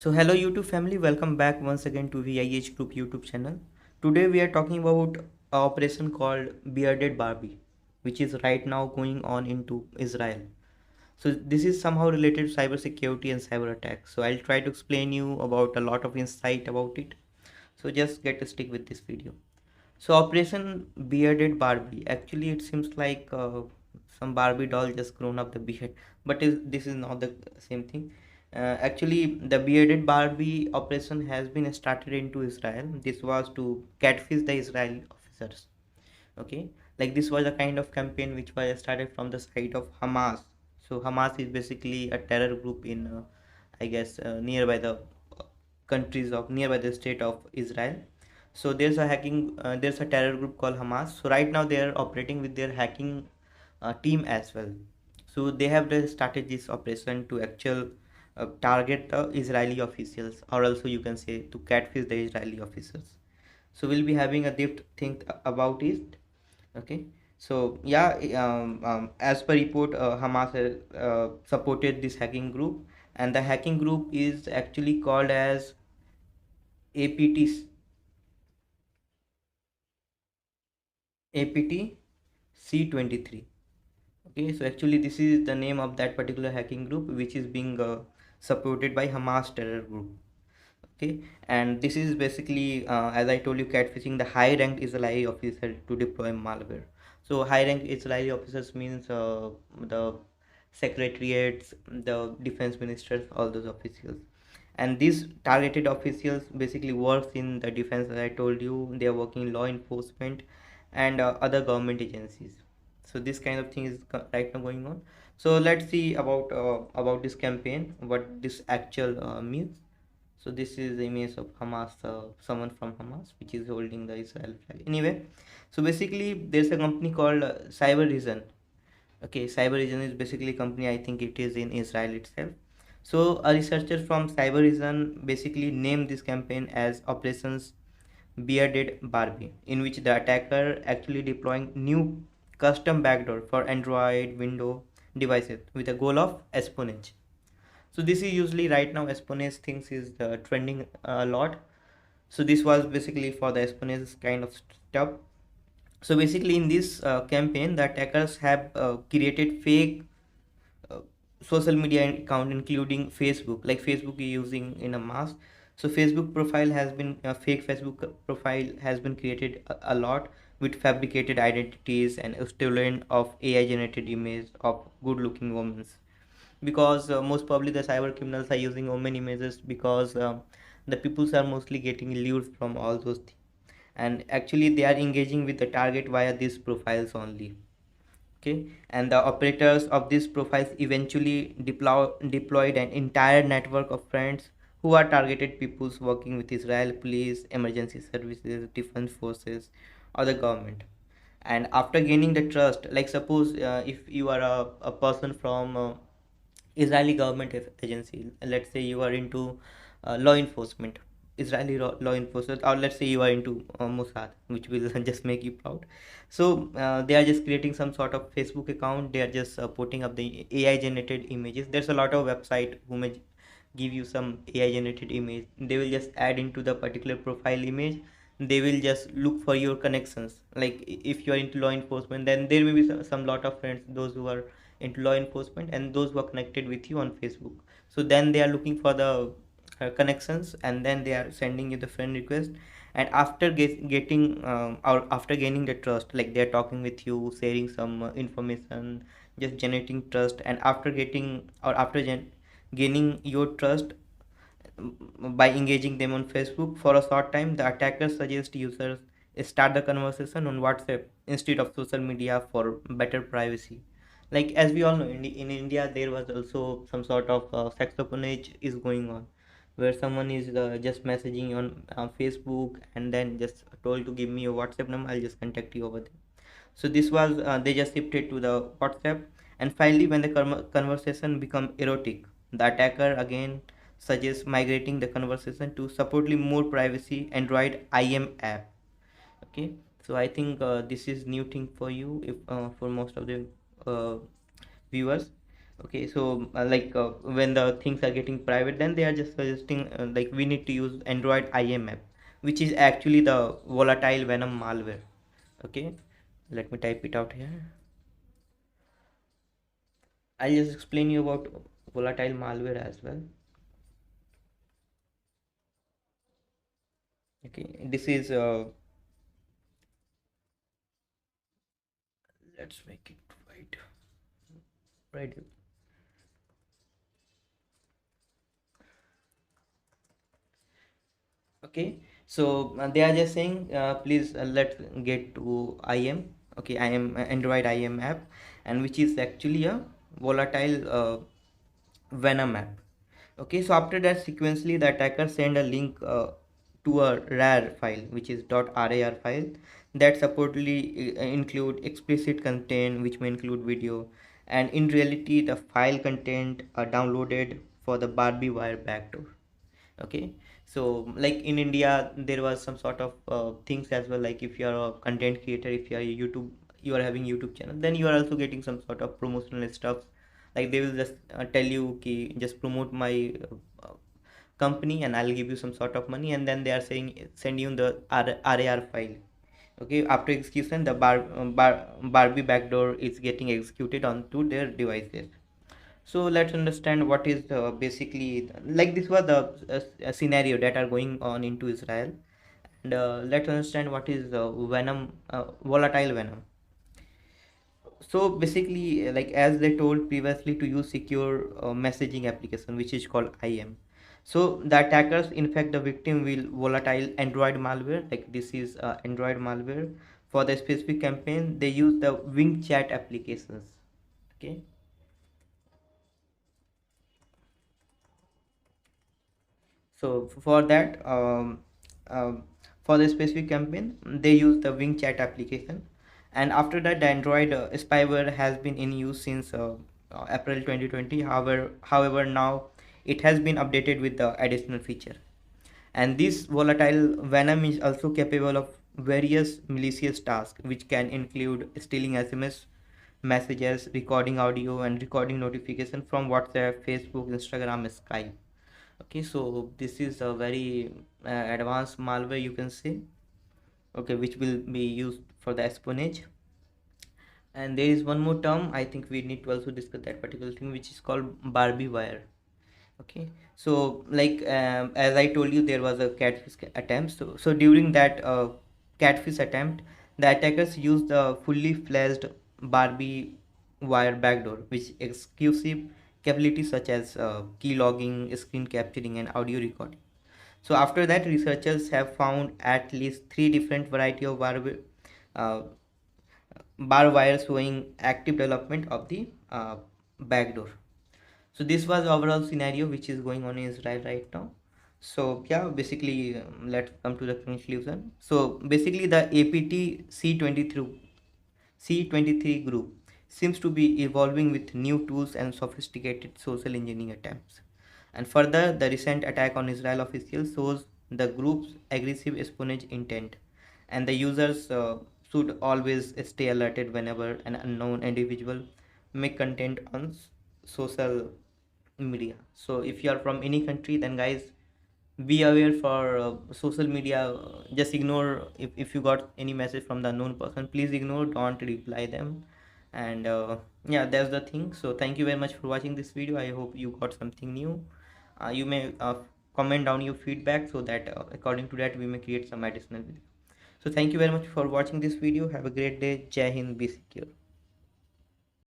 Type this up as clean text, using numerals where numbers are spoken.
So hello YouTube family, welcome back once again to VIH Group YouTube channel. Today we are talking about a operation called Bearded Barbie, which is right now going on into Israel. So this is somehow related to cybersecurity and cyber attacks. So I'll try to explain you about a lot of insight about it. So just get to stick with this video. So Operation Bearded Barbie. Actually, it seems like some Barbie doll just grown up the beard, but this is not the same thing. Actually, the Bearded Barbie operation has been started into Israel. This was to catfish the Israeli officers. Okay, like this was a kind of campaign which was started from the side of Hamas. So Hamas is basically a terror group in, I guess, nearby the countries of nearby the state of Israel. So there's a terror group called Hamas. So right now they are operating with their hacking team as well. So they have just started this operation to actual target the Israeli officials, or also you can say to catfish the Israeli officers. So we'll be having a deep think about it. Okay. So yeah, as per report, Hamas supported this hacking group, and the hacking group is actually called as APT APT C-23. Okay, so actually this is the name of that particular hacking group which is being supported by Hamas terror group. Okay, and this is basically, as I told you, catfishing the high ranked Israeli officer to deploy malware. So high ranked Israeli officers means the secretariats, the defense ministers, all those officials. And these targeted officials basically works in the defense. As I told you, they are working in law enforcement and other government agencies. So this kind of thing is right now going on. So let's see about this campaign, what this actual means. So this is the image of Hamas, someone from Hamas, which is holding the Israel flag. Anyway, so basically there's a company called Cybereason. Okay, Cybereason is basically a company, I think it is in Israel itself. So a researcher from Cybereason basically named this campaign as Operations Bearded Barbie, in which the attacker actually deploying new custom backdoor for Android, Windows devices with a goal of espionage. So this is usually right now espionage things is trending a lot. So this was basically for the espionage kind of stuff. So basically in this campaign, the attackers have created fake uh, social media account, including Facebook, like Facebook is using in a mass. So Facebook profile has been fake Facebook profile has been created a lot with fabricated identities and stolen of AI generated image of good looking women, because most probably the cyber criminals are using women images because the peoples are mostly getting lured from all those things, and actually they are engaging with the target via these profiles only. Okay, and the operators of these profiles eventually deployed an entire network of friends who are targeted peoples working with Israel police, emergency services, defense forces, or the government. And after gaining the trust, like suppose if you are a person from Israeli government agency. Let's say you are into law enforcement, Israeli law enforcement, or let's say you are into Mossad, which will just make you proud. So they are just creating some sort of Facebook account. They are just putting up the AI generated images. There's a lot of website who may give you some AI generated image. They will just add into the particular profile image. They will just look for your connections. Like if you are into law enforcement, then there may be some lot of friends, those who are into law enforcement and those who are connected with you on Facebook. So then they are looking for the connections, and then they are sending you the friend request. And after getting or after gaining the trust, like they are talking with you, sharing some information, just generating trust. And after getting or after gaining your trust, by engaging them on Facebook for a short time, the attackers suggest users start the conversation on WhatsApp instead of social media for better privacy. Like as we all know, in India there was also some sort of sex opionage is going on, where someone is just messaging you on Facebook and then just told to give me your WhatsApp number. I'll just contact you over there. So this was they just shifted to the WhatsApp, and finally when the conversation become erotic, the attacker again suggests migrating the conversation to supposedly more privacy Android IM app. Okay, so I think this is new thing for you, if for most of the uh, viewers. Okay, so when the things are getting private, then they are just suggesting like we need to use Android IM app, which is actually the Volatile Venom malware. Okay, let me type it out here. I'll just explain you about volatile malware as well. Okay, this is let's make it right. Okay, so they are just saying please let's get to IM. Okay, IM Android IM app, and which is actually a volatile Venom app. Okay, so after that, sequentially the attacker send a link to a rar file, which is .rar file, that supposedly include explicit content, which may include video, and in reality the file content are downloaded for the Barbie Wire backdoor. Okay, so like in India there was some sort of things as well, like if you are a content creator, if you are a YouTube, you are having YouTube channel, then you are also getting some sort of promotional stuff, like they will just tell you ki just promote my company and I'll give you some sort of money, and then they are saying send you the RAR file. Okay, after execution the Barbie backdoor is getting executed onto their devices. So let's understand what is basically, like this was the scenario that are going on into Israel, and let's understand what is venom, volatile venom. So basically, like as they told previously, to use secure messaging application which is called IM. So the attackers infect the victim with volatile Android malware, like this is Android malware. For the specific campaign, they use the Wing chat applications. Okay, so for that for the specific campaign they use the Wing chat application, and after that the Android spyware has been in use since April 2020. However, now it has been updated with the additional feature, and this volatile venom is also capable of various malicious tasks, which can include stealing SMS messages, recording audio, and recording notification from WhatsApp, Facebook, Instagram, Skype. Okay, so this is a very advanced malware, you can say. Okay, which will be used for the espionage. And there is one more term I think we need to also discuss, that particular thing, which is called Barbie Wire. Okay, so like as I told you, there was a catfish attempt. So during that catfish attempt, the attackers used the fully fledged Barbie Wire backdoor, which exclusive capabilities such as key logging, screen capturing, and audio recording. So after that, researchers have found at least three different variety of uh, bar wire showing active development of the backdoor. So this was overall scenario which is going on in Israel right now. So yeah, basically let's come to the conclusion. So basically the APT C23 group seems to be evolving with new tools and sophisticated social engineering attempts. And further, the recent attack on Israel officials shows the group's aggressive espionage intent, and the users should always stay alerted whenever an unknown individual make content on social media. So if you are from any country, then guys, be aware for social media. Just ignore, if you got any message from the unknown person, please ignore, don't reply them. And yeah, that's the thing. So thank you very much for watching this video. I hope you got something new. You may comment down your feedback, so that according to that we may create some additional video. So thank you very much for watching this video. Have a great day. Jai Hind, be secure.